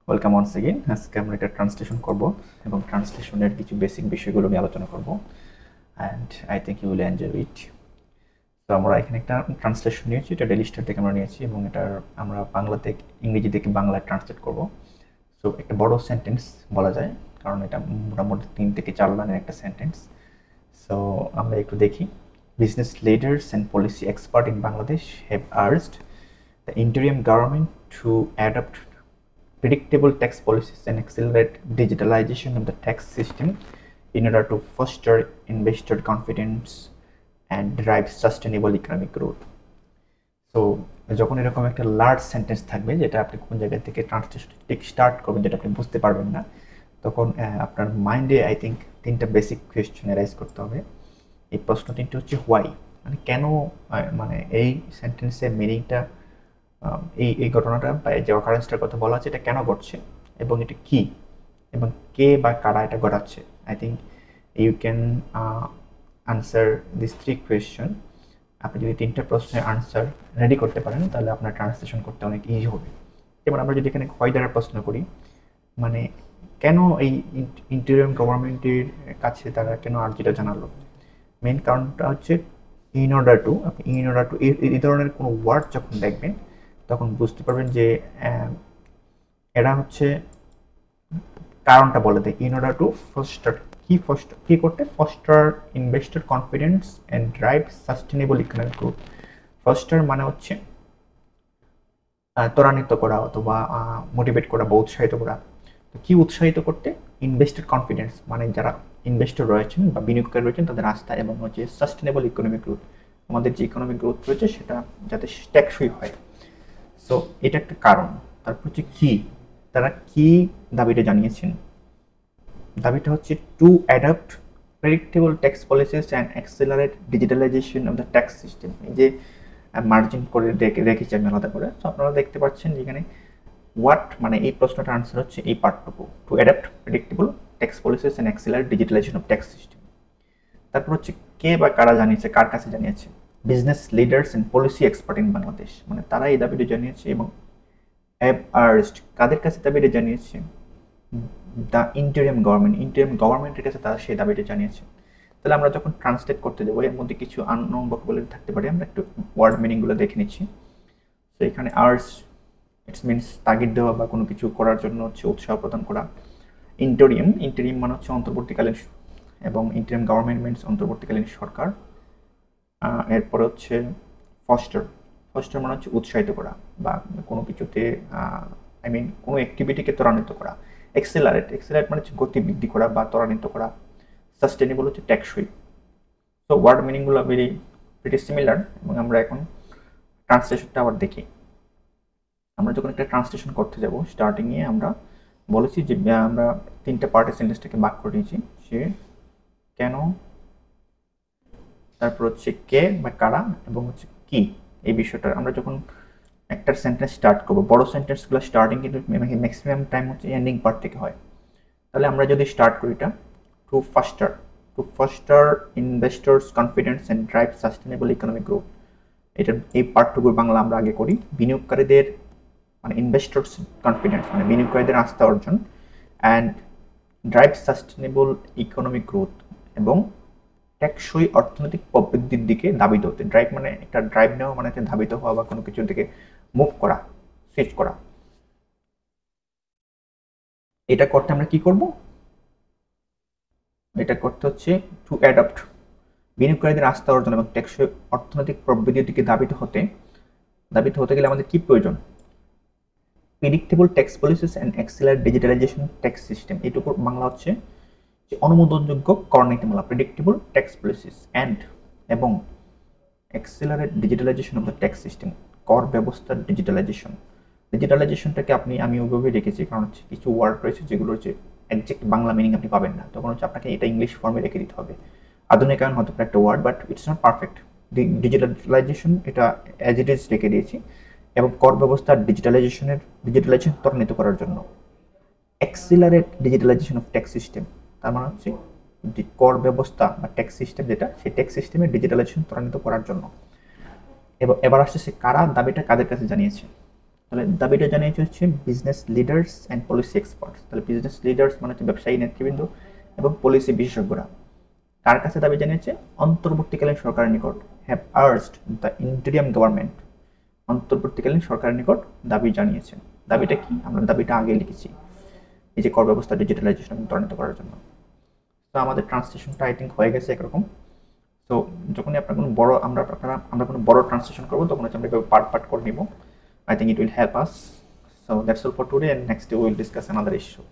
Welcome once again. আজকে আমরা একটা ট্রান্সলেশন করব এবং ট্রান্সলেশনের কিছু বেসিক বিষয়গুলো নিয়ে আলোচনা করব and I think you will enjoy it. তো আমরা এখানে একটা ট্রান্সলেশন নিয়েছি, এটা ডেইলি স্টার থেকে আমরা নিয়েছি এবং এটার আমরা বাংলা থেকে ইংরেজি থেকে বাংলায় ট্রান্সলেট করব। সো একটা বড় সেন্টেন্স বলা যায়, কারণ এটা মোটামুটি 3 থেকে 4 লাইনের একটা সেন্টেন্স। সো আমরা একটু দেখি। Business leaders and policy expert in Bangladesh have urged the interim government to adopt predictable tax policies and accelerate digitalization of the tax system in order to foster investor confidence and drive sustainable economic growth. So যখন এরকম একটা large sentence থাকবে যেটা আপনি কোন জায়গা থেকে translation ঠিক স্টার্ট করবেন যেটা আপনি বুঝতে পারবেন না, তখন আপনার মাইন্ডে আই থিঙ্ক 3টা বেসিক কোয়েশ্চেন রাইজ করতে হবে। এই প্রশ্ন 3টা হচ্ছে হোয়াই, মানে কেন, মানে এই সেন্টেন্সের মিনিংটা, এই ঘটনাটা বা যে অকারেন্সটার কথা বলা আছে এটা কেন ঘটছে এবং এটা কি এবং কে বা কারা এটা ঘটাচ্ছে। I think you can answer this 3 question. আপনি যদি 3টা প্রশ্নের আনসার রেডি করতে পারেন তাহলে আপনার ট্রান্সলেশন করতে অনেক ইজি হবে। যেমন আমরা যদি এখানে হোয়াই দ্বারা প্রশ্ন করি, মানে কেন এই ইন্টেরিয়ম গভর্নমেন্টের কাছে তারা কেন আর্জিটা জানালো, মেইন কারণটা হচ্ছে ইন অর্ডার টু। আপনি ইন অর্ডার টু এই ধরনের কোনো ওয়ার্ড যখন দেখবেন তখন বুঝতে পারবেন যে এরা হচ্ছে কারণটা বলে দেয়। ইন অর্ডার টু ফস্টার, কি করতে, foster investor confidence and drive sustainable economic growth. Foster মানে হচ্ছে ত্বরান্বিত করা অথবা মোটিভেট করা বা উৎসাহিত করা। তো কি উৎসাহিত করতে, ইনভেস্টর কনফিডেন্স মানে যারা ইনভেস্টর রয়েছেন বা বিনিয়োগকারী রয়েছেন তাদের আস্থা, এবং হচ্ছে সাস্টেনেবল ইকোনমিক গ্রোথ, আমাদের যে ইকোনমিক গ্রোথ রয়েছে সেটা যাতে টেকসই হয়। সো এটা একটা কারণ। তারপর হচ্ছে কি, তারা কি দাবিটা জানিয়েছেন, দাবিটা হচ্ছে two adapt predictable tax policies and accelerate digitalization of the tax system. এই যে মার্জিন করে রেখেছি আমি আলাদা করে, তো আপনারা দেখতে পাচ্ছেন যেখানে হোয়াট, মানে এই প্রশ্নটার আনসার হচ্ছে এই পার্টটুকু, to adapt predictable tax policies and accelerate digitalization of tax system. তারপর হচ্ছে কে বা কারা জানিয়েছে, কার কাছে জানিয়েছে, business leaders and policy expert in Bangladesh, মানে তারা এই দাবিটা জানিয়েছে এবং হ্যাভ আর্জড, কাদের কাছে দাবিটা জানিয়েছে, দ্য ইন্টেরিয়ম গভর্নমেন্টের কাছে তারা সেই দাবিটা জানিয়েছে। তাহলে আমরা যখন ট্রান্সলেট করতে যাবো এর মধ্যে কিছু আননোন ভোকাবুলারি থাকতে পারে, আমরা একটু ওয়ার্ড মিনিংগুলো দেখে নিচ্ছি। তো এখানে আর্জ, ইটস মিনস তাগিদ দেওয়া বা কোনো কিছু করার জন্য হচ্ছে উৎসাহ প্রদান করা। ইন্টেরিয়ম মানে হচ্ছে অন্তর্বর্তীকালীন, এবং ইন্টেরিয়ম গভর্নমেন্ট মিনস অন্তর্বর্তীকালীন সরকার। এরপরে হচ্ছে ফস্টার মানে হচ্ছে উৎসাহিত করা বা কোনো কিছুতে কোনো অ্যাক্টিভিটিকে ত্বরান্বিত করা। এক্সেলারেট মানে হচ্ছে গতি বৃদ্ধি করা বা ত্বরান্বিত করা। সাস্টেনেবল হচ্ছে টেকসই। তো ওয়ার্ড মিনিংগুলো প্রিটি সিমিলার, এবং আমরা এখন ট্রান্সলেশনটা আবার দেখি। আমরা যখন একটা ট্রান্সলেশন করতে যাব স্টার্টিংয়ে আমরা বলেছি যে আমরা 3টা পার্টে সেন্টেন্সটাকে ভাগ করে নিয়েছি, সে, কেন, তারপর হচ্ছে কে বা কারা, এবং হচ্ছে কি। এই বিষয়টা আমরা যখন একটা সেন্টেন্স স্টার্ট করবো, বড় সেন্টেন্সগুলো স্টার্টিং কিন্তু ম্যাক্সিমাম টাইম হচ্ছে এন্ডিং পার্ট থেকে হয়। তাহলে আমরা যদি স্টার্ট করি এটা, to foster investors confidence and drive sustainable economic growth, এটা এই পার্টটুকুর বাংলা আমরা আগে করি। বিনিয়োগকারীদের, মানে ইনভেস্টর্স কনফিডেন্স মানে বিনিয়োগকারীদের আস্থা অর্জন, and drive sustainable economic growth, এবং টেকসই অর্থনৈতিক প্রবৃদ্ধির দিকে ধাবিত হতে। ড্রাইভ মানে একটা ড্রাইভ নেওয়া, মানে ধাবিত হওয়া বা কোনো কিছুর দিকে মুভ করা, সুইচ করা। এটা করতে আমরা কি করব, এটা করতে হচ্ছে টু অ্যাডপ্ট, বিনিয়োগকারীদের আস্থা অর্জন এবং টেকসই অর্থনৈতিক প্রবৃদ্ধির দিকে ধাবিত হতে গেলে আমাদের কি প্রয়োজন, predictable tax policies and accelerate digitalization tax system. এইটুকু বাংলা হচ্ছে যে অনুমোদনযোগ্য কর নীতিমালা, প্রেডিক্টেবল ট্যাক্স পলিসিস অ্যান্ড এবং accelerate digitalization of the tax system, কর ব্যবস্থার ডিজিটালাইজেশনটাকে আমি ওইভাবেই রেখেছি, কারণ হচ্ছে কিছু ওয়ার্ড রয়েছে যেগুলো হচ্ছে একজ্যাক্ট বাংলা মিনিং আপনি পাবেন না, তখন হচ্ছে আপনাকে এটা ইংলিশ ফর্মে রেখে দিতে হবে। আধুনিকায়ন হতে পারে একটা word, but it's not perfect. Digitalization এটা অ্যাজ ইট ইজ রেখে দিয়েছি, এবং কর ব্যবস্থার ডিজিটালাইজেশন ত্বরান্বিত করার জন্য accelerate digitalization of tax system, তার মানে হচ্ছে কর ব্যবস্থা বা ট্যাক্স সিস্টেম যেটা, সেই ট্যাক্স সিস্টেমের ডিজিটালাইজেশন ত্বরান্বিত করার জন্য। এবার আসছে সে কারা দাবিটা কাদের কাছে জানিয়েছে। তাহলে দাবিটা জানিয়েছে হচ্ছে business leaders and policy experts. তাহলে বিজনেস লিডার্স মানে হচ্ছে ব্যবসায়ী নেতৃবৃন্দ এবং পলিসি বিশেষজ্ঞরা কার কাছে দাবি জানিয়েছে? অন্তর্বর্তীকালীন সরকারের নিকট। Have urged the interim government, অন্তর্বর্তীকালীন সরকারের নিকট দাবি জানিয়েছে। দাবিটা কি? আমরা দাবিটা আগে লিখেছি, এই যে কর ব্যবস্থা ডিজিটালাইজেশন ত্বরান্বিত করার জন্য। তো আমাদের ট্রান্সলেশনটা আই থিঙ্ক হয়ে গেছে একরকম। তো যখনই আপনার কোনো বড় আমরা কোনো বড় ট্রান্সলেশন করবো তখন হচ্ছে আমরা এভাবে পার্ট পার্ট করে নিব। I think it will help us. So that's all for today, and next we will discuss another issue.